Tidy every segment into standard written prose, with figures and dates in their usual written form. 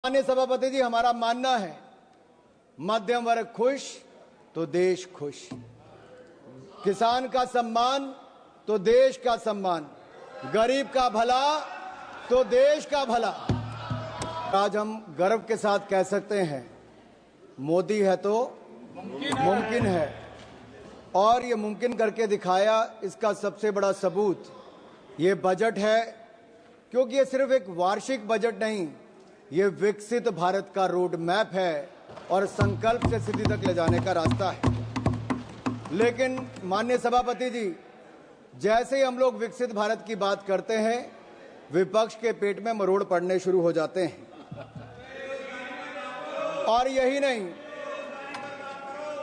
माननीय सभापति जी, हमारा मानना है मध्यम वर्ग खुश तो देश खुश, किसान का सम्मान तो देश का सम्मान, गरीब का भला तो देश का भला। आज हम गर्व के साथ कह सकते हैं मोदी है तो मुमकिन है, और ये मुमकिन करके दिखाया। इसका सबसे बड़ा सबूत ये बजट है, क्योंकि ये सिर्फ एक वार्षिक बजट नहीं, ये विकसित भारत का रोड मैप है और संकल्प से सिद्धि तक ले जाने का रास्ता है। लेकिन माननीय सभापति जी, जैसे ही हम लोग विकसित भारत की बात करते हैं, विपक्ष के पेट में मरोड़ पड़ने शुरू हो जाते हैं। और यही नहीं,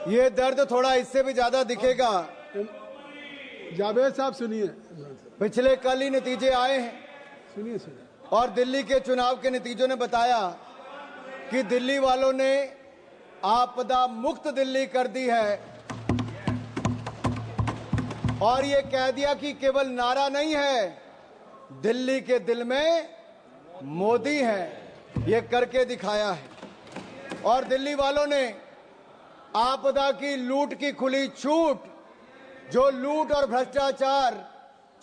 ये दर्द थोड़ा इससे भी ज्यादा दिखेगा। जावेद साहब सुनिए, पिछले कल ही नतीजे आए हैं, सुनिए सुनिए। और दिल्ली के चुनाव के नतीजों ने बताया कि दिल्ली वालों ने आपदा मुक्त दिल्ली कर दी है, और ये कह दिया कि केवल नारा नहीं है, दिल्ली के दिल में मोदी है, ये करके दिखाया है। और दिल्ली वालों ने आपदा की लूट की खुली छूट, जो लूट और भ्रष्टाचार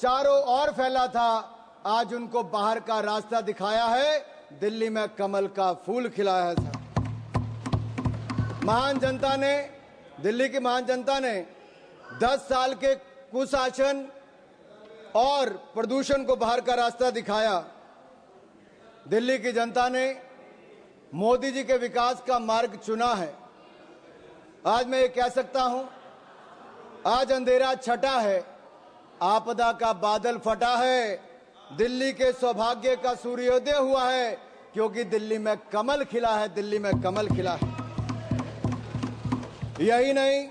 चारों ओर फैला था, आज उनको बाहर का रास्ता दिखाया है। दिल्ली में कमल का फूल खिलाया है। महान जनता ने, दिल्ली की महान जनता ने 10 साल के कुशासन और प्रदूषण को बाहर का रास्ता दिखाया। दिल्ली की जनता ने मोदी जी के विकास का मार्ग चुना है। आज मैं ये कह सकता हूं, आज अंधेरा छटा है, आपदा का बादल फटा है, दिल्ली के सौभाग्य का सूर्योदय हुआ है, क्योंकि दिल्ली में कमल खिला है, दिल्ली में कमल खिला है। यही नहीं,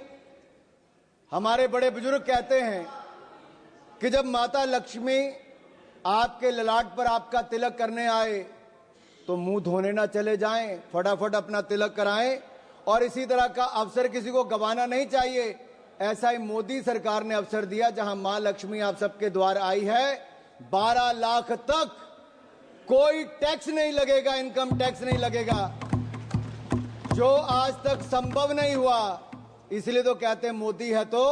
हमारे बड़े बुजुर्ग कहते हैं कि जब माता लक्ष्मी आपके ललाट पर आपका तिलक करने आए तो मुंह धोने ना चले जाएं, फटाफट अपना तिलक कराएं। और इसी तरह का अवसर किसी को गंवाना नहीं चाहिए। ऐसा ही मोदी सरकार ने अवसर दिया, जहां मां लक्ष्मी आप सबके द्वार आई है। 12 लाख तक कोई टैक्स नहीं लगेगा, इनकम टैक्स नहीं लगेगा, जो आज तक संभव नहीं हुआ। इसलिए तो कहते हैं मोदी है तो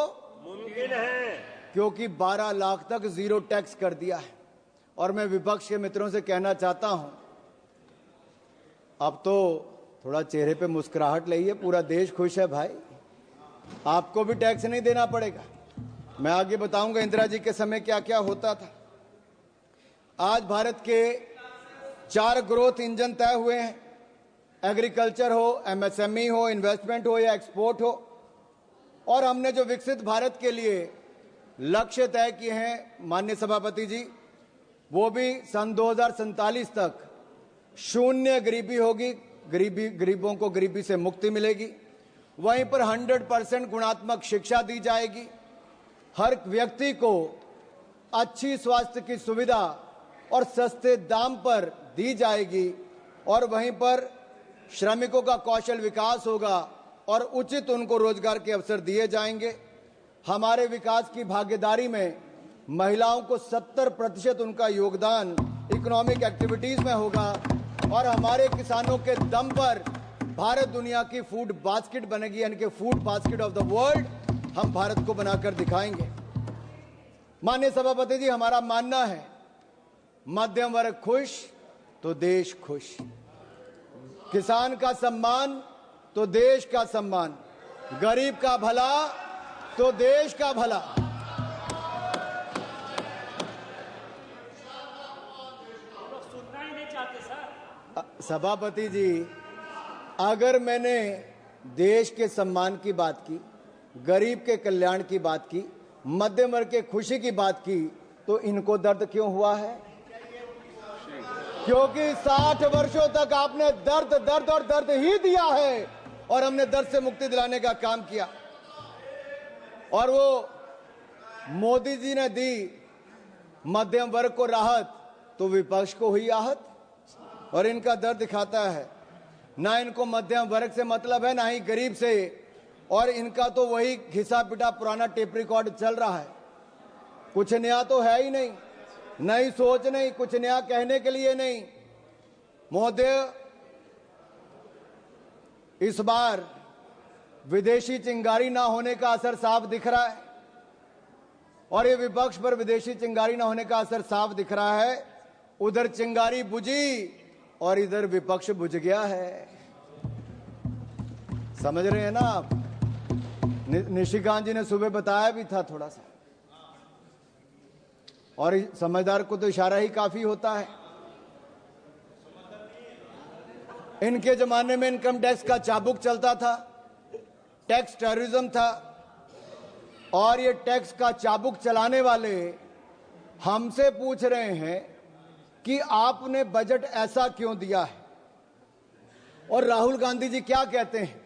मुमकिन है, क्योंकि 12 लाख तक जीरो टैक्स कर दिया है। और मैं विपक्ष के मित्रों से कहना चाहता हूं, अब तो थोड़ा चेहरे पे मुस्कुराहट लाइए, पूरा देश खुश है भाई, आपको भी टैक्स नहीं देना पड़ेगा। मैं आगे बताऊंगा इंदिरा जी के समय क्या क्या होता था। आज भारत के 4 ग्रोथ इंजन तय हुए हैं, एग्रीकल्चर हो, एमएसएमई हो, इन्वेस्टमेंट हो या एक्सपोर्ट हो। और हमने जो विकसित भारत के लिए लक्ष्य तय किए हैं माननीय सभापति जी, वो भी सन 2047 तक शून्य गरीबी होगी, गरीबों को गरीबी से मुक्ति मिलेगी। वहीं पर 100% गुणात्मक शिक्षा दी जाएगी, हर व्यक्ति को अच्छी स्वास्थ्य की सुविधा और सस्ते दाम पर दी जाएगी। और वहीं पर श्रमिकों का कौशल विकास होगा और उचित उनको रोजगार के अवसर दिए जाएंगे। हमारे विकास की भागीदारी में महिलाओं को 70% उनका योगदान इकोनॉमिक एक्टिविटीज में होगा। और हमारे किसानों के दम पर भारत दुनिया की फूड बास्केट बनेगी, यानी कि food basket of the world हम भारत को बनाकर दिखाएंगे। माननीय सभापति जी, हमारा मानना है मध्यम वर्ग खुश तो देश खुश, किसान का सम्मान तो देश का सम्मान, गरीब का भला तो देश का भला। सुनना ही नहीं चाहते सर। सभापति जी, अगर मैंने देश के सम्मान की बात की, गरीब के कल्याण की बात की, मध्यम वर्ग के खुशी की बात की, तो इनको दर्द क्यों हुआ है? क्योंकि 60 वर्षों तक आपने दर्द दर्द और दर्द ही दिया है, और हमने दर्द से मुक्ति दिलाने का काम किया। और वो मोदी जी ने दी मध्यम वर्ग को राहत, तो विपक्ष को हुई आहत, और इनका दर्द दिखाता है। ना इनको मध्यम वर्ग से मतलब है, ना ही गरीब से, और इनका तो वही घिसा पिटा पुराना टेप रिकॉर्ड चल रहा है। कुछ नया तो है ही नहीं, नई सोच नहीं, कुछ नया कहने के लिए नहीं। महोदय, इस बार विदेशी चिंगारी ना होने का असर साफ दिख रहा है, और ये विपक्ष पर विदेशी चिंगारी ना होने का असर साफ दिख रहा है। उधर चिंगारी बुझी और इधर विपक्ष बुझ गया है। समझ रहे हैं ना आप? निशिकांत जी ने सुबह बताया भी था थोड़ा सा, और समझदार को तो इशारा ही काफी होता है। इनके जमाने में इनकम टैक्स का चाबुक चलता था, टैक्स टेररिज्म था, और ये टैक्स का चाबुक चलाने वाले हमसे पूछ रहे हैं कि आपने बजट ऐसा क्यों दिया है। और राहुल गांधी जी क्या कहते हैं?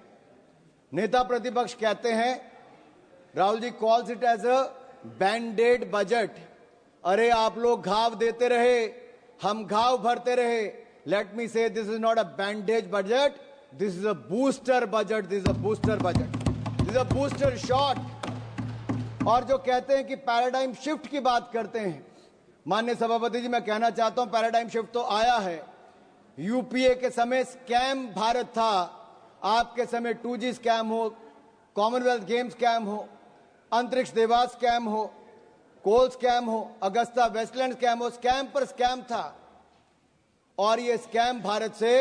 नेता प्रतिपक्ष कहते हैं, Rahul ji calls it as a banded budget. अरे आप लोग घाव देते रहे, हम घाव भरते रहे। Late me say this is not a bandage budget, this is a booster budget, this is a booster budget, this is a booster shot. और जो कहते हैं कि पैराडाइम शिफ्ट की बात करते हैं, माननीय सभापति जी मैं कहना चाहता हूं पैराडाइम शिफ्ट तो आया है। यूपीए के समय स्कैम भारत था, आपके समय 2G स्कैम हो, कॉमनवेल्थ गेम्स स्कैम हो, अंतरिक्ष देवास स्कैम हो, कोल स्कैम हो, अगस्ता वेस्टलैंड स्कैम हो, स्कैम पर स्कैम था। और ये स्कैम भारत से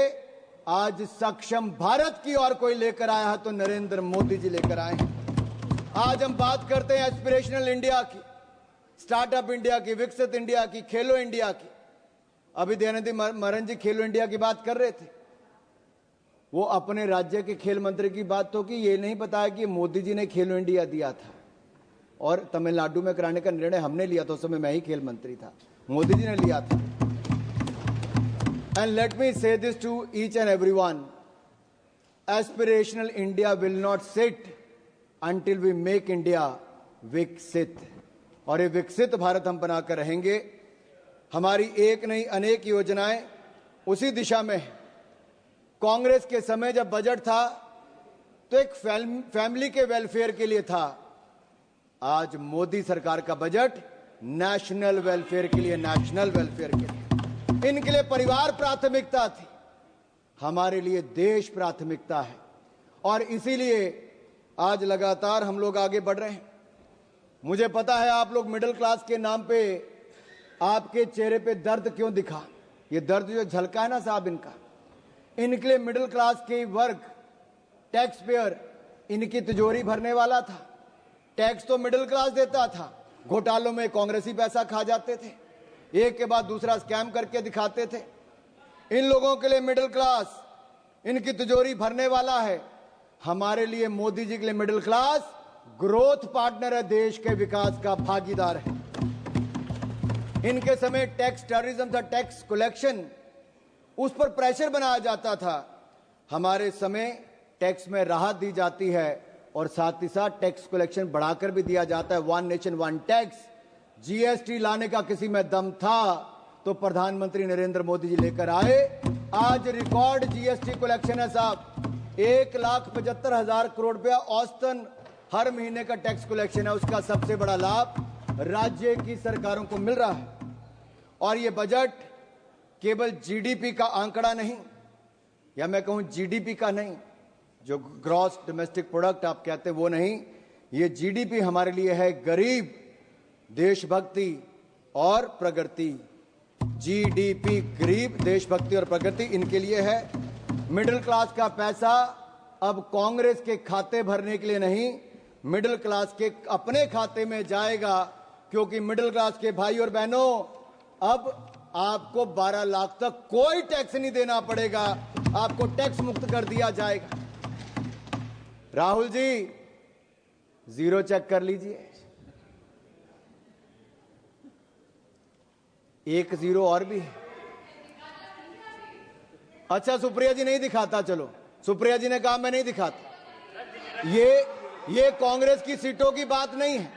आज सक्षम भारत की ओर कोई लेकर आया है तो नरेंद्र मोदी जी लेकर आए हैं। आज हम बात करते हैं एस्पिरेशनल इंडिया की, स्टार्टअप इंडिया की, विकसित इंडिया की, खेलो इंडिया की। अभी दयानिधि मरन जी खेलो इंडिया की बात कर रहे थे। वो अपने राज्य के खेल मंत्री की बात तो की, ये नहीं बताया कि मोदी जी ने खेलो इंडिया दिया था और तमिलनाडु में कराने का निर्णय हमने लिया था। उस समय मैं ही खेल मंत्री था, मोदी जी ने लिया था। And let me say this to each and everyone, aspirational India will not sit until we make India विकसित। और ये विकसित भारत हम बनाकर रहेंगे। हमारी एक नहीं अनेक योजनाएं उसी दिशा में है। कांग्रेस के समय जब बजट था तो एक फैमिली के वेलफेयर के लिए था। आज मोदी सरकार का बजट नेशनल वेलफेयर के लिए, नेशनल वेलफेयर के लिए। इनके लिए परिवार प्राथमिकता थी, हमारे लिए देश प्राथमिकता है। और इसीलिए आज लगातार हम लोग आगे बढ़ रहे हैं। मुझे पता है आप लोग मिडिल क्लास के नाम पे, आपके चेहरे पे दर्द क्यों दिखा। ये दर्द जो झलका है ना साहब इनका, इनके लिए मिडिल क्लास के वर्ग, टैक्स पेयर, इनकी तिजोरी भरने वाला था। टैक्स तो मिडिल क्लास देता था, घोटालों में कांग्रेसी पैसा खा जाते थे, एक के बाद दूसरा स्कैम करके दिखाते थे। इन लोगों के लिए मिडिल क्लास इनकी तिजोरी भरने वाला है। हमारे लिए मोदी जी के लिए मिडिल क्लास ग्रोथ पार्टनर है, देश के विकास का भागीदार है। इनके समय टैक्स टेररिज्म था, टैक्स कलेक्शन, उस पर प्रेशर बनाया जाता था। हमारे समय टैक्स में राहत दी जाती है और साथ ही साथ टैक्स कलेक्शन बढ़ाकर भी दिया जाता है। One nation one tax, GST लाने का किसी में दम था तो प्रधानमंत्री नरेंद्र मोदी जी लेकर आए। आज रिकॉर्ड जीएसटी कलेक्शन है साहब, 1,75,000 करोड़ रुपया औसतन हर महीने का टैक्स कलेक्शन है। उसका सबसे बड़ा लाभ राज्य की सरकारों को मिल रहा है। और ये बजट केवल जीडीपी का आंकड़ा नहीं, या मैं कहूं जीडीपी का नहीं, जो ग्रॉस डोमेस्टिक प्रोडक्ट आप कहते हैं वो नहीं, ये जीडीपी हमारे लिए है गरीब, देशभक्ति और प्रगति। जीडीपी गरीब, देशभक्ति और प्रगति इनके लिए है। मिडिल क्लास का पैसा अब कांग्रेस के खाते भरने के लिए नहीं, मिडिल क्लास के अपने खाते में जाएगा। क्योंकि मिडिल क्लास के भाई और बहनों, अब आपको 12 लाख तक कोई टैक्स नहीं देना पड़ेगा, आपको टैक्स मुक्त कर दिया जाएगा। राहुल जी जीरो चेक कर लीजिए, 1 जीरो और भी। अच्छा सुप्रिया जी नहीं दिखाता, चलो सुप्रिया जी ने कहा मैं नहीं दिखाता। ये कांग्रेस की सीटों की बात नहीं है,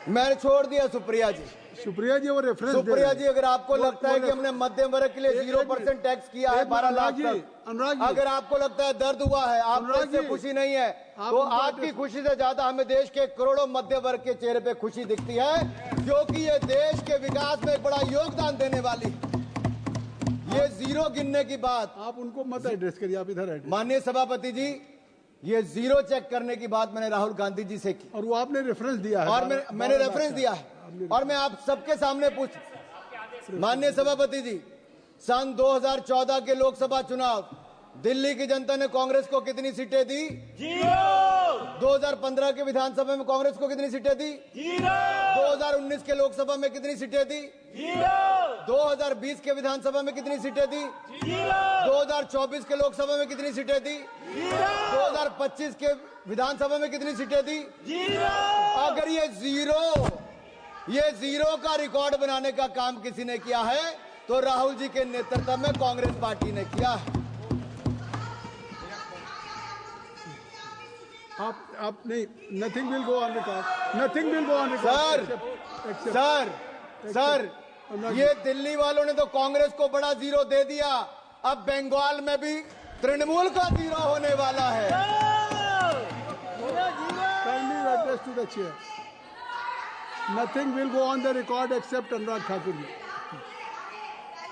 मैंने छोड़ दिया सुप्रिया जी। सुप्रिया जी वो रेफरेंस सुप्रिया जी, अगर आपको लगता है कि हमने मध्यम वर्ग के लिए 0% टैक्स किया है 12 लाख तक, अगर आपको लगता है दर्द हुआ है, आपको इससे खुशी नहीं है, तो आपकी खुशी से ज्यादा हमें देश के करोड़ों मध्य वर्ग के चेहरे पे खुशी दिखती है, क्योंकि ये देश के विकास में एक बड़ा योगदान देने वाली है। ये जीरो गिनने की बात, आप उनको मत एड्रेस करिए, आप इधर एड्रेस। माननीय सभापति जी, ये जीरो चेक करने की बात मैंने राहुल गांधी जी से की और वो आपने रेफरेंस दिया है, और मैंने रेफरेंस दिया है और मैं आप सबके सामने पूछ, माननीय सभापति जी, सन 2014 के लोकसभा चुनाव दिल्ली की जनता ने कांग्रेस को कितनी सीटें दी? 2015 के विधानसभा में कांग्रेस को कितनी सीटें दी? 2019 के लोकसभा में कितनी सीटें दी? 2020 के विधानसभा में कितनी सीटें दी? 2024 के लोकसभा में कितनी सीटें दी? 2025 के विधानसभा में कितनी सीटें दी? अगर ये जीरो का रिकॉर्ड बनाने का काम किसी ने किया है तो राहुल जी के नेतृत्व में कांग्रेस पार्टी ने किया है। आप नहीं, nothing will go on record, nothing will go on sir, sir, ये दिल्ली वालों ने तो कांग्रेस को बड़ा जीरो दे दिया, अब बंगाल में भी तृणमूल का जीरो होने वाला है। Address to the chair, nothing will go on the record except Anurag Thakur ji.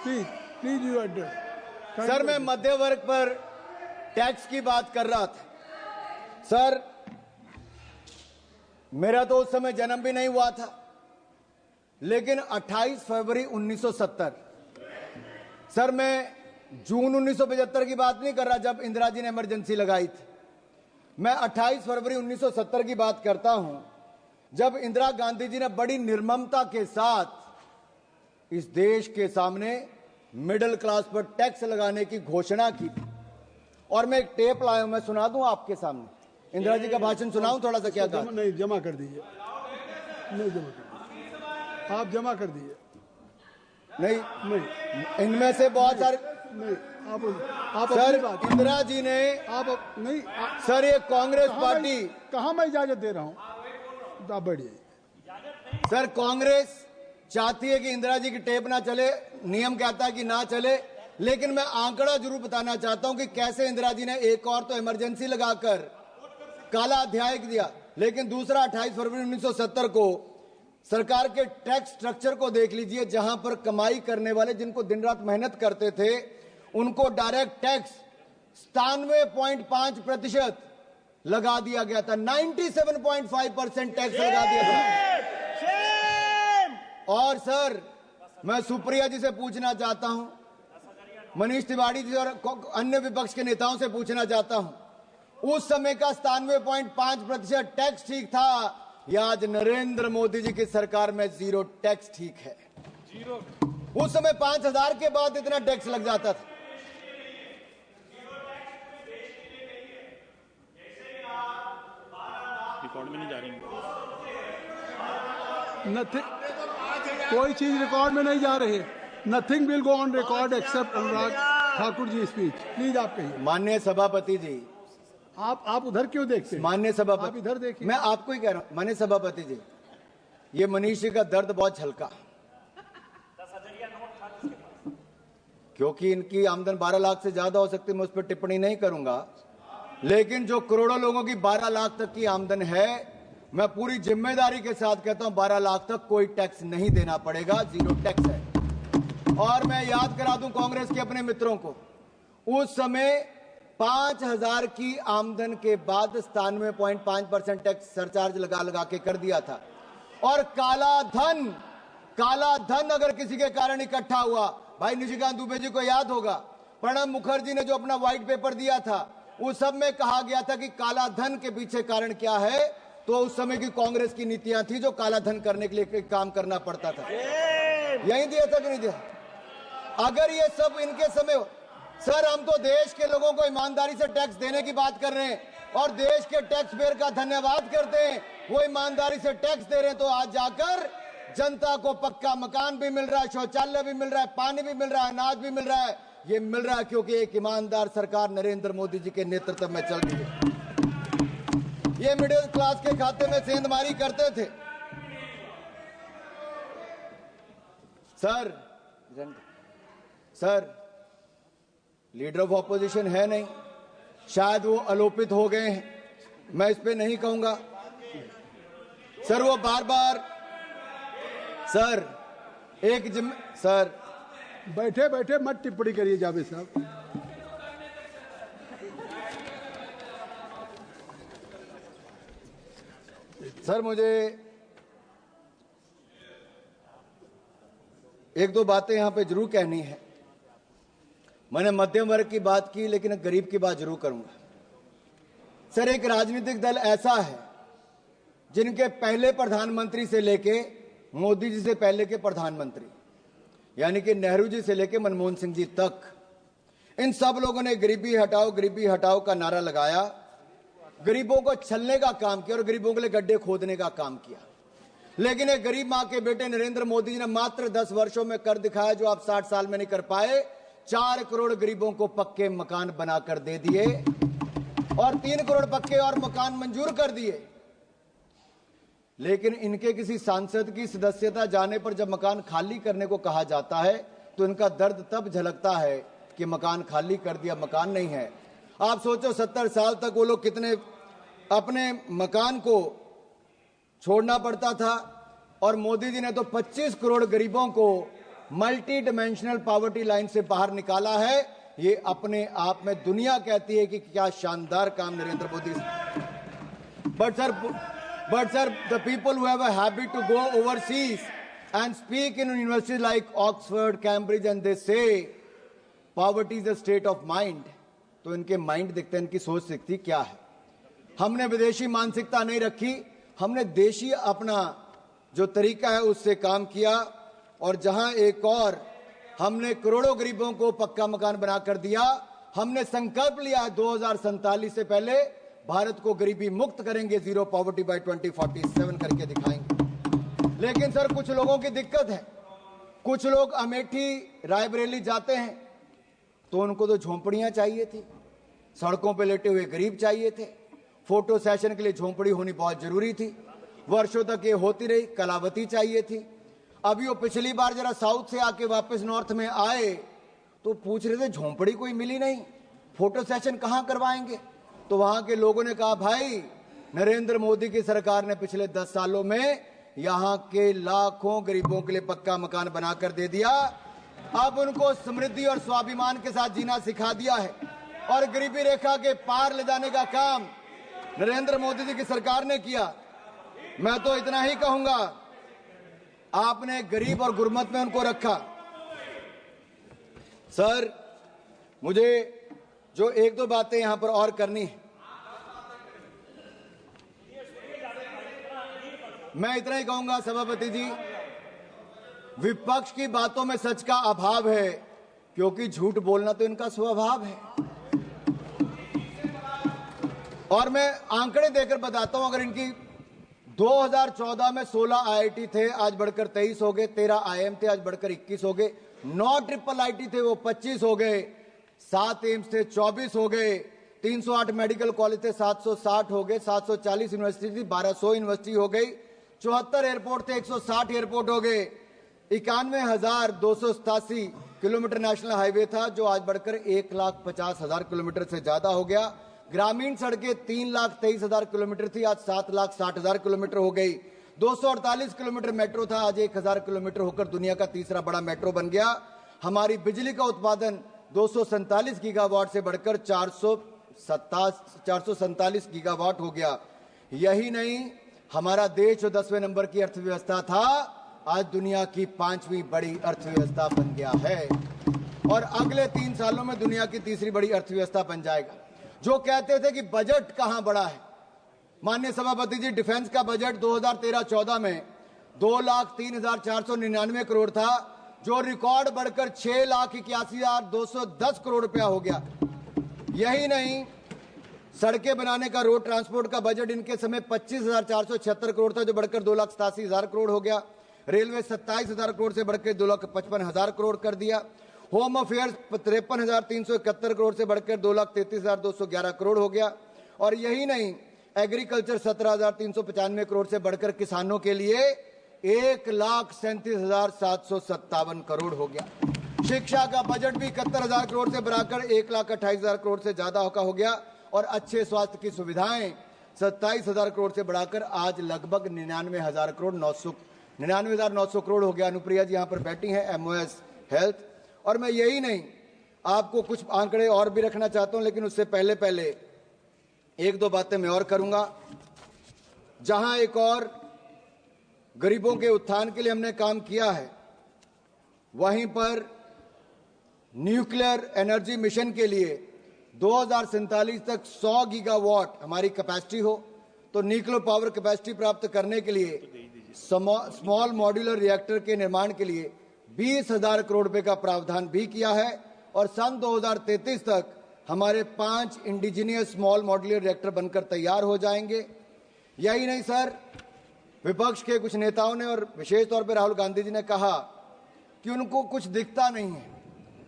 Please please you address. Sir, मैं मध्य वर्ग पर टैक्स की बात कर रहा था। सर, मेरा तो उस समय जन्म भी नहीं हुआ था, लेकिन 28 फरवरी 1970, सर मैं जून 1975 की बात नहीं कर रहा जब इंदिरा जी ने इमरजेंसी लगाई थी, मैं 28 फरवरी 1970 की बात करता हूं जब इंदिरा गांधी जी ने बड़ी निर्ममता के साथ इस देश के सामने मिडिल क्लास पर टैक्स लगाने की घोषणा की थी। और मैं एक टेप लाया हूं, मैं सुना दूं आपके सामने, इंदिरा जी का भाषण सुनाऊं थोड़ा सा? क्या कहा? नहीं, जमा कर दीजिए, नहीं जमा कर दीजिए, आप जमा कर दीजिए। नहीं, इनमें से बहुत सारे नहीं, आप सर, अपनी बात, इंदिरा जी ने नहीं सर, ये कांग्रेस पार्टी, कहां मैं इजाजत दे रहा हूं? आप बढ़िए। सर, कांग्रेस चाहती है कि इंदिरा जी की टेप ना चले, नियम कहता है कि ना चले, लेकिन मैं आंकड़ा जरूर बताना चाहता हूं कि कैसे इंदिरा जी ने एक और तो इमरजेंसी लगाकर काला अध्याय दिया, लेकिन दूसरा 28 फरवरी 1970 को सरकार के टैक्स स्ट्रक्चर को देख लीजिए, जहां पर कमाई करने वाले जिनको दिन रात मेहनत करते थे उनको डायरेक्ट टैक्स 97.5% लगा दिया गया था, 97.5% टैक्स लगा दिया था। और सर, मैं सुप्रिया जी से पूछना चाहता हूं, मनीष तिवारी जी और अन्य विपक्ष के नेताओं से पूछना चाहता हूं, उस समय का 97.5% टैक्स ठीक था या आज नरेंद्र मोदी जी की सरकार में जीरो टैक्स ठीक है? जीरो। उस समय 5000 के बाद इतना टैक्स लग जाता था। रिकॉर्ड में नहीं जा रही, कोई चीज रिकॉर्ड में नहीं जा रही। Nothing will go on record except Anurag Thakur ji speech. Please आप कहिए। माननीय सभापति जी, आप उधर क्यों देखते हैं? माननीय सभापति, आप इधर देखिए। मैं आपको ही कह रहा हूं, माननीय सभापति जी, ये मनीष जी का दर्द बहुत हल्का, क्योंकि इनकी आमदन 12 लाख से ज्यादा हो सकती है, मैं उस पर टिप्पणी नहीं करूंगा, लेकिन जो करोड़ों लोगों की 12 लाख तक की आमदन है, मैं पूरी जिम्मेदारी के साथ कहता हूं 12 लाख तक कोई टैक्स नहीं देना पड़ेगा, जीरो टैक्स है। और मैं याद करा दूं कांग्रेस के अपने मित्रों को, उस समय 5000 की आमदन के बाद 97.5% टैक्स सरचार्ज लगा के कर दिया था। और काला धन अगर किसी के कारण इकट्ठा हुआ, भाई निशिकांत दुबे जी को याद होगा, प्रणब मुखर्जी ने जो अपना व्हाइट पेपर दिया था, उस सब में कहा गया था कि काला धन के पीछे कारण क्या है, तो उस समय की कांग्रेस की नीतियां थी जो काला धन करने के लिए काम करना पड़ता था। यही दिया था कि नहीं दिया? अगर ये सब इनके समय हो, सर हम तो देश के लोगों को ईमानदारी से टैक्स देने की बात कर रहे हैं और देश के टैक्स पेयर का धन्यवाद करते हैं, वो ईमानदारी से टैक्स दे रहे हैं, तो आज जाकर जनता को पक्का मकान भी मिल रहा है, शौचालय भी मिल रहा है, पानी भी मिल रहा है, अनाज भी मिल रहा है। ये मिल रहा है क्योंकि एक ईमानदार सरकार नरेंद्र मोदी जी के नेतृत्व में चल रही है। ये मिडिल क्लास के खाते में सेंधमारी करते थे। सर लीडर ऑफ ऑपोजिशन है नहीं, शायद वो अलोपित हो गए हैं, मैं इस पे नहीं कहूंगा। सर वो बार बार सर बैठे बैठे मत टिप्पणी करिए जावेद साहब। सर, मुझे एक दो बातें यहां पे जरूर कहनी है। मैंने मध्यम वर्ग की बात की, लेकिन एक गरीब की बात जरूर करूंगा। सर, एक राजनीतिक दल ऐसा है जिनके पहले प्रधानमंत्री से लेके मोदी जी से पहले के प्रधानमंत्री, यानी कि नेहरू जी से लेके मनमोहन सिंह जी तक, इन सब लोगों ने गरीबी हटाओ का नारा लगाया, गरीबों को छलने का काम किया और गरीबों के लिए गड्ढे खोदने का काम किया। लेकिन एक गरीब मां के बेटे नरेंद्र मोदी जी ने मात्र 10 वर्षों में कर दिखाया जो आप 60 साल में नहीं कर पाए। 4 करोड़ गरीबों को पक्के मकान बनाकर दे दिए और 3 करोड़ पक्के और मकान मंजूर कर दिए। लेकिन इनके किसी सांसद की सदस्यता जाने पर जब मकान खाली करने को कहा जाता है तो इनका दर्द तब झलकता है कि मकान खाली कर दिया, मकान नहीं है। आप सोचो 70 साल तक वो लोग कितने अपने मकान को छोड़ना पड़ता था, और मोदी जी ने तो 25 करोड़ गरीबों को मल्टी डिमेंशनल पॉवर्टी लाइन से बाहर निकाला है। ये अपने आप में दुनिया कहती है कि क्या शानदार काम Narendra Modi. But sir, the people who have a habit to go overseas and speak in universities like Oxford, Cambridge, and they say poverty is a state of mind, तो इनके माइंड दिखते हैं, इनकी सोच दिखती क्या है। हमने विदेशी मानसिकता नहीं रखी, हमने देशी अपना जो तरीका है उससे काम किया, और जहां एक और हमने करोड़ों गरीबों को पक्का मकान बनाकर दिया। हमने संकल्प लिया है 2047 से पहले भारत को गरीबी मुक्त करेंगे, जीरो पॉवर्टी बाय 2047 करके दिखाएंगे। लेकिन सर, कुछ लोगों की दिक्कत है। कुछ लोग अमेठी रायबरेली जाते हैं तो उनको तो झोंपड़ियां चाहिए थी, सड़कों पे लेटे हुए गरीब चाहिए थे। फोटो सेशन के लिए झोंपड़ी होनी बहुत जरूरी थी, वर्षों तक ये होती रही। कलावती चाहिए थी। अभी वो पिछली बार जरा साउथ से आके वापस नॉर्थ में आए तो पूछ रहे थे झोंपड़ी कोई मिली नहीं, फोटो सेशन कहां करवाएंगे। तो वहां के लोगों ने कहा, भाई नरेंद्र मोदी की सरकार ने पिछले 10 सालों में यहां के लाखों गरीबों के लिए पक्का मकान बनाकर दे दिया। अब उनको समृद्धि और स्वाभिमान के साथ जीना सिखा दिया है, और गरीबी रेखा के पार ले जाने का काम नरेंद्र मोदी जी की सरकार ने किया। मैं तो इतना ही कहूंगा, आपने गरीब और गुरमत में उनको रखा। सर, मुझे जो एक दो बातें यहां पर और करनी है, मैं इतना ही कहूंगा सभापति जी, विपक्ष की बातों में सच का अभाव है, क्योंकि झूठ बोलना तो इनका स्वभाव है। और मैं आंकड़े देकर बताता हूं, अगर इनकी 2014 में 16 आईआईटी थे, आज बढ़कर 23 हो गए। 13 आईएम थे, आज बढ़कर 21 हो गए। 9 ट्रिपल आईटी थे, वो 25 हो गए। 7 एम्स थे, 24 हो गए। 308 मेडिकल कॉलेज थे, 760 हो गए। 740 यूनिवर्सिटी थी, 1200 यूनिवर्सिटी हो गई। 74 एयरपोर्ट थे, 160 एयरपोर्ट हो गए। 91,287 किलोमीटर नेशनल हाईवे था, जो आज बढ़कर 1,50,000 किलोमीटर से ज्यादा हो गया। ग्रामीण सड़कें 3,23,000 किलोमीटर थी, आज 7,60,000 किलोमीटर हो गई। 248 किलोमीटर मेट्रो था, आज 1,000 किलोमीटर होकर दुनिया का तीसरा बड़ा मेट्रो बन गया। हमारी बिजली का उत्पादन 247 गीगावाट से बढ़कर 447 गीगावाट हो गया। यही नहीं, हमारा देश जो 10वें नंबर की अर्थव्यवस्था था, आज दुनिया की 5वीं बड़ी अर्थव्यवस्था बन गया है, और अगले 3 सालों में दुनिया की तीसरी बड़ी अर्थव्यवस्था बन जाएगा। जो कहते थे कि बजट कहां बढ़ा है, माननीय सभापति जी, डिफेंस का बजट 2013-14 में 2,03,499 करोड़ था, जो रिकॉर्ड बढ़कर 6,81,210 करोड़ रुपया हो गया। यही नहीं, सड़कें बनाने का, रोड ट्रांसपोर्ट का बजट इनके समय 25,476 करोड़ था, जो बढ़कर 2,87,000 करोड़ हो गया। रेलवे 27,000 करोड़ से बढ़कर 2,55,000 करोड़ कर दिया। होम अफेयर्स 53,371 करोड़ से बढ़कर 2,33,211 करोड़ हो गया। और यही नहीं, एग्रीकल्चर 17,395 करोड़ से बढ़कर किसानों के लिए 1,37,757 करोड़ हो गया। शिक्षा का बजट भी 71,000 करोड़ से बढ़ाकर 1,28,000 करोड़ से ज्यादा हो गया। और अच्छे स्वास्थ्य की सुविधाएं 27,000 करोड़ से बढ़ाकर आज लगभग 99,900 करोड़ हो गया। अनुप्रिया जी यहाँ पर बैठी हैं, MOS हेल्थ। और मैं यही नहीं, आपको कुछ आंकड़े और भी रखना चाहता हूं, लेकिन उससे पहले पहले एक दो बातें मैं और करूंगा। जहां एक और गरीबों के उत्थान के लिए हमने काम किया है, वहीं पर न्यूक्लियर एनर्जी मिशन के लिए 2047 तक 100 गीगावाट हमारी कैपेसिटी हो, तो न्यूक्लियर पावर कैपेसिटी प्राप्त करने के लिए स्मॉल मॉड्यूलर रिएक्टर के निर्माण के लिए 20,000 करोड़ रुपए का प्रावधान भी किया है। और सन 2033 तक हमारे 5 इंडिजिनियस स्मॉल मॉड्यूलर रिएक्टर बनकर तैयार हो जाएंगे। यही नहीं सर, विपक्ष के कुछ नेताओं ने और विशेष तौर पर राहुल गांधी जी ने कहा कि उनको कुछ दिखता नहीं है।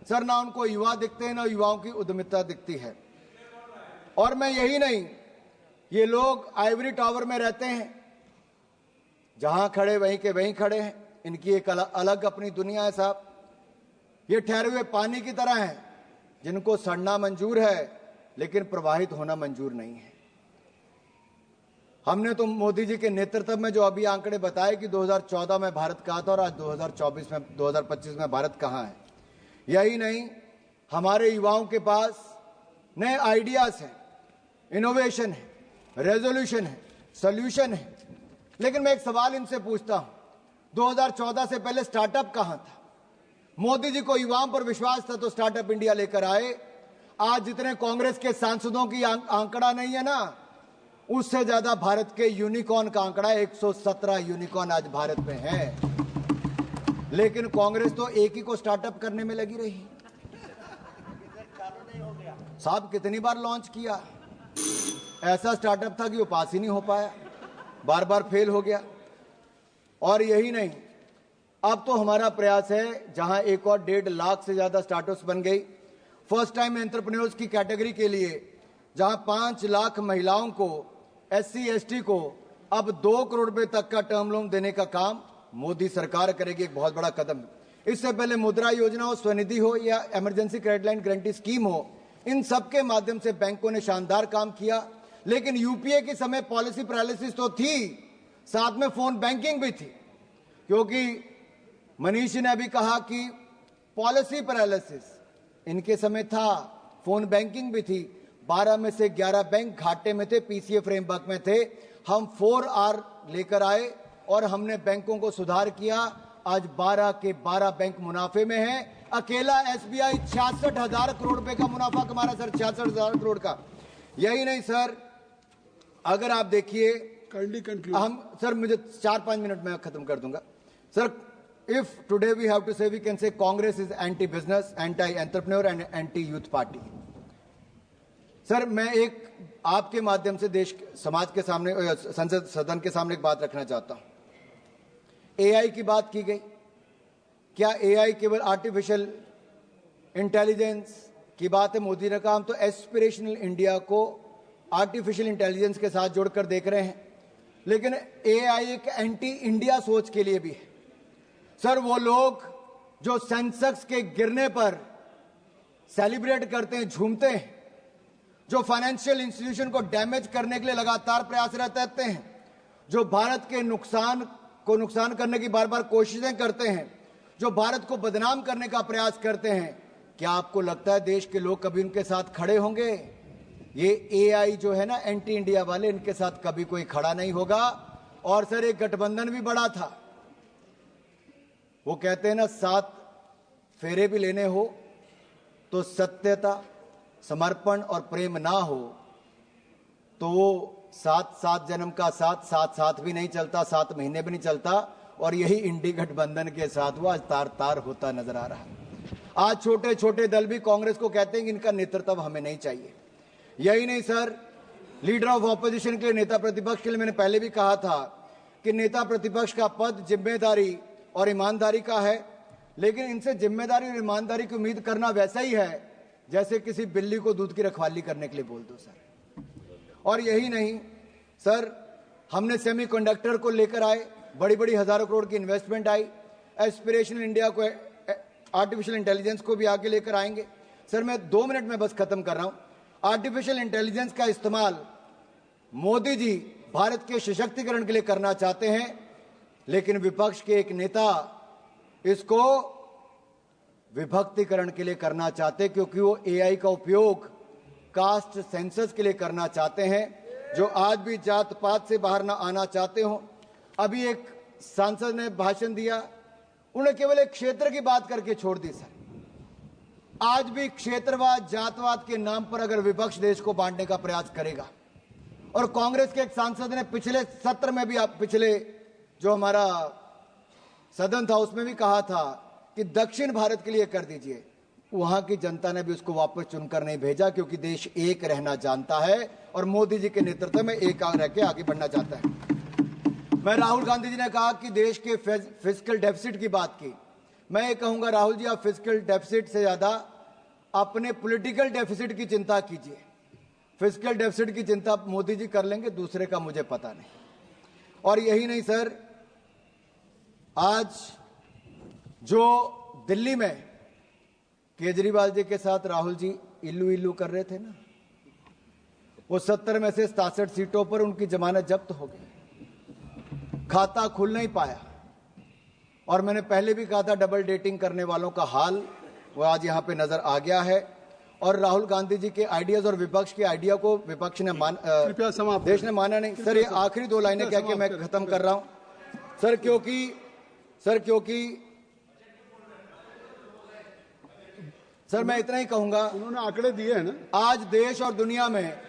सर, ना उनको युवा दिखते हैं, ना युवाओं की उद्यमिता दिखती है। और मैं यही नहीं, ये लोग आइवरी टावर में रहते हैं, जहां खड़े वहीं के वहीं खड़े हैं। इनकी एक अलग अपनी दुनिया है साहब। ये ठहरे हुए पानी की तरह हैं, जिनको सड़ना मंजूर है लेकिन प्रवाहित होना मंजूर नहीं है। हमने तो मोदी जी के नेतृत्व में जो अभी आंकड़े बताए कि 2014 में भारत कहाँ था और आज 2025 में भारत कहाँ है। यही नहीं, हमारे युवाओं के पास नए आइडियाज हैं, इनोवेशन है, रेजोल्यूशन है, सॉल्यूशन है। लेकिन मैं एक सवाल इनसे पूछता हूं, 2014 से पहले स्टार्टअप कहां था? मोदी जी को युवाओं पर विश्वास था तो स्टार्टअप इंडिया लेकर आए। आज जितने कांग्रेस के सांसदों की आंकड़ा नहीं है ना, उससे ज्यादा भारत के यूनिकॉर्न का आंकड़ा 117 यूनिकॉर्न आज भारत में है। लेकिन कांग्रेस तो एक ही को स्टार्टअप करने में लगी रही। साहब, कितनी बार लॉन्च किया, ऐसा स्टार्टअप था कि वो पास ही नहीं हो पाया, बार बार फेल हो गया। और यही नहीं, अब तो हमारा प्रयास है, जहां एक और 1.5 लाख से ज्यादा स्टार्टअप्स बन गई। फर्स्ट टाइम एंटरप्रेन्योर्स की कैटेगरी के लिए जहां 5 लाख महिलाओं को, SC ST को अब 2 करोड़ रुपए तक का टर्म लोन देने का काम मोदी सरकार करेगी। एक बहुत बड़ा कदम। इससे पहले मुद्रा योजना हो, स्वनिधि हो या emergency credit line guarantee scheme हो, इन सब के माध्यम से बैंकों ने शानदार काम किया। लेकिन यूपीए के समय पॉलिसी पैरालिसिस तो थी, साथ में फोन बैंकिंग भी थी। क्योंकि मनीष ने अभी कहा कि पॉलिसी पैरालिसिस इनके समय था, फोन बैंकिंग भी थी। 12 में से 11 बैंक घाटे में थे, पीसीए फ्रेमवर्क में थे। हम 4R लेकर आए और हमने बैंकों को सुधार किया। आज 12 के 12 बैंक मुनाफे में हैं। अकेला एसबीआई 66,000 करोड़ रुपए का मुनाफा कमा रहा है सर, 66,000 करोड़ का। यही नहीं सर, अगर आप देखिए, हम सर, मुझे 4-5 मिनट में खत्म कर दूंगा sir. If today we have to say, we can say Congress is anti business, anti entrepreneur and anti youth party. Sir, मैं एक आपके माध्यम से देश समाज के सामने, संसद सदन के सामने एक बात रखना चाहता हूं। एआई की बात की गई। क्या एआई केवल आर्टिफिशियल इंटेलिजेंस की बात है? मोदी ने कहा हम तो एस्पिरेशनल इंडिया को आर्टिफिशियल इंटेलिजेंस के साथ जोड़कर देख रहे हैं। लेकिन एआई एक एंटी इंडिया सोच के लिए भी है। सर, वो लोग जो सेंसेक्स के गिरने पर सेलिब्रेट करते हैं, झूमते हैं, जो फाइनेंशियल इंस्टीट्यूशन को डैमेज करने के लिए लगातार प्रयासरत रहते हैं, जो भारत के नुकसान करने की बार बार कोशिशें करते हैं, जो भारत को बदनाम करने का प्रयास करते हैं, क्या आपको लगता है देश के लोग कभी उनके साथ खड़े होंगे? ये एआई जो है ना, एंटी इंडिया वाले, इनके साथ कभी कोई खड़ा नहीं होगा। और सर, एक गठबंधन भी बड़ा था। वो कहते हैं ना, 7 फेरे भी लेने हो तो सत्यता, समर्पण और प्रेम ना हो तो वो 7 जन्म का साथ भी नहीं चलता, 7 महीने भी नहीं चलता। और यही इंडी गठबंधन के साथ वो आज तार तार होता नजर आ रहा है। आज छोटे छोटे दल भी कांग्रेस को कहते हैं कि इनका नेतृत्व हमें नहीं चाहिए। यही नहीं सर, लीडर ऑफ ऑपोजिशन के लिए, नेता प्रतिपक्ष के लिए मैंने पहले भी कहा था कि नेता प्रतिपक्ष का पद जिम्मेदारी और ईमानदारी का है। लेकिन इनसे जिम्मेदारी और ईमानदारी की उम्मीद करना वैसा ही है जैसे किसी बिल्ली को दूध की रखवाली करने के लिए बोल दो सर। और यही नहीं सर, हमने सेमीकंडक्टर को लेकर आए, बड़ी बड़ी हजारों करोड़ की इन्वेस्टमेंट आई। एस्पिरेशनल इंडिया को, आर्टिफिशियल इंटेलिजेंस को भी आगे लेकर आएंगे। सर, मैं 2 मिनट में बस खत्म कर रहा हूं। आर्टिफिशियल इंटेलिजेंस का इस्तेमाल मोदी जी भारत के सशक्तिकरण के लिए करना चाहते हैं, लेकिन विपक्ष के एक नेता इसको विभक्तिकरण के लिए करना चाहते, क्योंकि वो एआई का उपयोग कास्ट सेंसस के लिए करना चाहते हैं, जो आज भी जात पात से बाहर ना आना चाहते हो। अभी एक सांसद ने भाषण दिया, उन्होंने केवल एक क्षेत्र की बात करके छोड़ दी। सर, आज भी क्षेत्रवाद जातवाद के नाम पर अगर विपक्ष देश को बांटने का प्रयास करेगा, और कांग्रेस के एक सांसद ने पिछले सत्र में भी, पिछले जो हमारा सदन था उसमें भी कहा था कि दक्षिण भारत के लिए कर दीजिए, वहां की जनता ने भी उसको वापस चुनकर नहीं भेजा, क्योंकि देश एक रहना जानता है और मोदी जी के नेतृत्व में एक रह के आगे बढ़ना चाहता है। मैं राहुल गांधी जी ने कहा कि देश के फिस्कल डेफिसिट की बात की। मैं ये कहूंगा राहुल जी, आप फिस्कल डेफिसिट से ज्यादा अपने पॉलिटिकल डेफिसिट की चिंता कीजिए। फिस्कल डेफिसिट की चिंता मोदी जी कर लेंगे, दूसरे का मुझे पता नहीं। और यही नहीं सर, आज जो दिल्ली में केजरीवाल जी के साथ राहुल जी इल्लू इल्लू कर रहे थे ना, वो 70 में से 67 सीटों पर उनकी जमानत जब्त हो गई, खाता खुल नहीं पाया। और मैंने पहले भी कहा था, डबल डेटिंग करने वालों का हाल वो आज यहां पे नजर आ गया है। और राहुल गांधी जी के आइडियाज और विपक्ष के आइडिया को विपक्ष ने कृपया समाप्त, देश ने माना नहीं। सर, ये आखिरी 2 लाइनें कह के मैं खत्म कर रहा हूं। सर क्योंकि मैं इतना ही कहूंगा, उन्होंने आंकड़े दिए हैं ना, आज देश और दुनिया में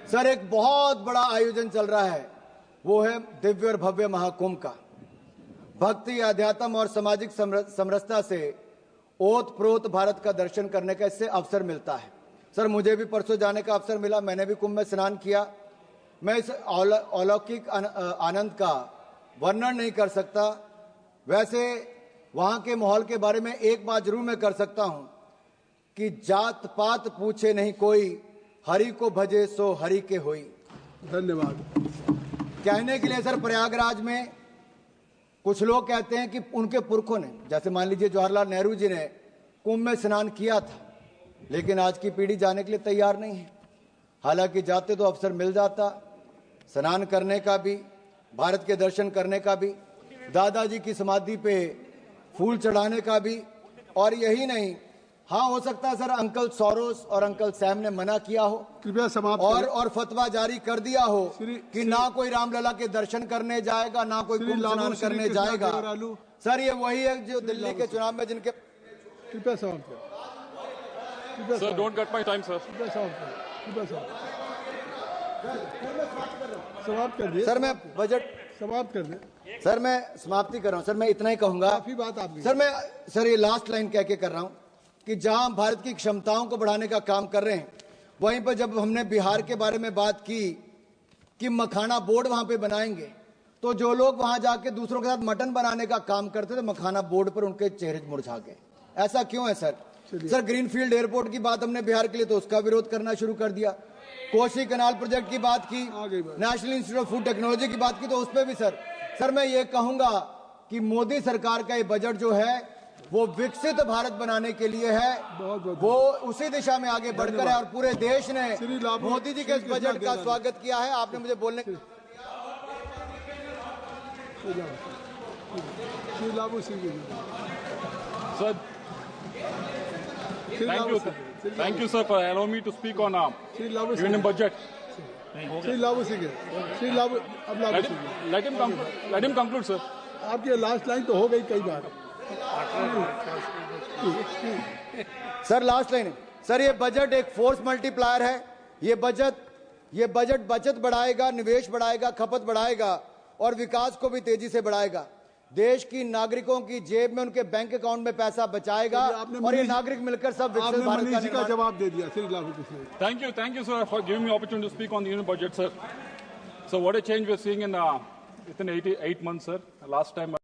सर एक बहुत बड़ा आयोजन चल रहा है, वो है दिव्य और भव्य महाकुंभ का। भक्ति, अध्यात्म और सामाजिक समरसता से ओत प्रोत भारत का दर्शन करने का इससे अवसर मिलता है। सर, मुझे भी परसों जाने का अवसर मिला, मैंने भी कुंभ में स्नान किया। मैं इस अलौकिक आनंद का वर्णन नहीं कर सकता। वैसे वहां के माहौल के बारे में एक बात जरूर मैं कर सकता हूं कि जात पात पूछे नहीं कोई, हरि को भजे सो हरि के होई। धन्यवाद। कहने के लिए सर, प्रयागराज में कुछ लोग कहते हैं कि उनके पुरखों ने, जैसे मान लीजिए जवाहरलाल नेहरू जी ने कुंभ में स्नान किया था, लेकिन आज की पीढ़ी जाने के लिए तैयार नहीं है। हालांकि जाते तो अवसर मिल जाता स्नान करने का भी, भारत के दर्शन करने का भी, दादाजी की समाधि पे फूल चढ़ाने का भी। और यही नहीं, हाँ हो सकता है सर अंकल सोरोस और अंकल सैम ने मना किया हो, कृपया समाप्त और फतवा जारी कर दिया हो कि ना कोई रामलला के दर्शन करने जाएगा, ना कोई कुंभ स्नान करने जाएगा। सर, ये वही है जो दिल्ली के चुनाव में जिनके, कृपया समाप्त करें। Sir, don't cut my time sir. कृपया समाप्त करें, कृपया समाप्त कर दिए। सर मैं बजट समाप्त कर दें। सर, मैं समाप्ति कर रहा हूं। सर, मैं इतना ही कहूंगा, काफी बात आपकी। सर ये लास्ट लाइन कह के कर रहा हूं कि जहां हम भारत की क्षमताओं को बढ़ाने का काम कर रहे हैं, वहीं पर जब हमने बिहार के बारे में बात की कि मखाना बोर्ड वहां पे बनाएंगे, तो जो लोग वहां जाके दूसरों के साथ मटन बनाने का काम करते थे, मखाना बोर्ड पर उनके चेहरे मुरझा गए। ऐसा क्यों है सर? सर, ग्रीनफील्ड एयरपोर्ट की बात हमने बिहार के लिए, तो उसका विरोध करना शुरू कर दिया। कोसी कैनाल प्रोजेक्ट की बात की, national institute of food technology की बात की, तो उस पर भी सर मैं ये कहूंगा कि मोदी सरकार का ये बजट जो है वो विकसित भारत बनाने के लिए है, वो उसी दिशा में आगे बढ़कर है। और पूरे देश ने मोदी जी के इस बजट का स्वागत किया है। आपने मुझे बोलने sir, thank you sir for allowing me to speak on union budget. Let him conclude sir. आपकी लास्ट लाइन तो हो गई कई बार। सर, लास्ट लाइन है सर, ये बजट एक फोर्स मल्टीप्लायर है। ये बजट बचत बढ़ाएगा, निवेश बढ़ाएगा, खपत बढ़ाएगा और विकास को भी तेजी से बढ़ाएगा। देश की नागरिकों की जेब में, उनके बैंक अकाउंट में पैसा बचाएगा और ये नागरिक मिलकर सब विकसित भारत का जवाब दे दिया। Thank you sir for giving me opportunity to speak on the union budget sir. So what a change we're seeing in within 8 months sir. Last time